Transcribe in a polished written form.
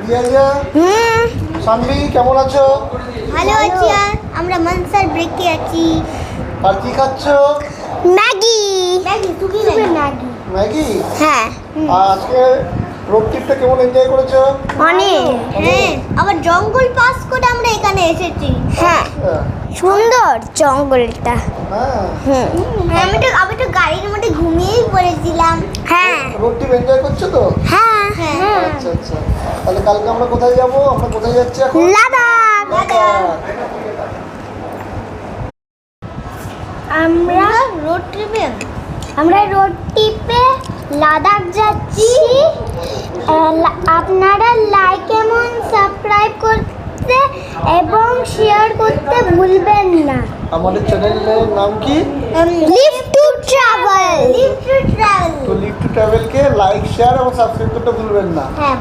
জিয়া সানভি কেমন আছো? ভালো আছি। আর আমরা মানসার ব্রেকে আছি। আর কি খাচ্ছো? ম্যাগি। ম্যাগি তুমি ম্যাগি। ম্যাগি? হ্যাঁ। আর আজকে রোড ট্রিপটা কেমন এনজয় করেছো? অনেক। হ্যাঁ, আবার জঙ্গল পাস করে আমরা এখানে এসেছি। হ্যাঁ, সুন্দর জঙ্গলটা। হ্যাঁ। আমি তো গাড়ির মধ্যে ঘুমিয়েই পড়েছিলাম। হ্যাঁ। রোড ট্রিপ এনজয় করছো তো? হ্যাঁ। আচ্ছা আচ্ছা। তাহলে কালকে আমরা কোথায় যাবো? আমরা কোথায় যাচ্ছি এখন? লাদাখ। আমরা রোড ট্রিপে লাদাখ যাচ্ছি। আপনারা লাইক এবং সাবস্ক্রাইব করতে এবং শেয়ার করতে ভুলবেন না। আমাদের চ্যানেলের নাম কি? Live to travel. তো লিভ টু ট্রাভেলকে লাইক শেয়ার এবং সাবস্ক্রাইব করতে ভুলবেন না। হ্যাঁ,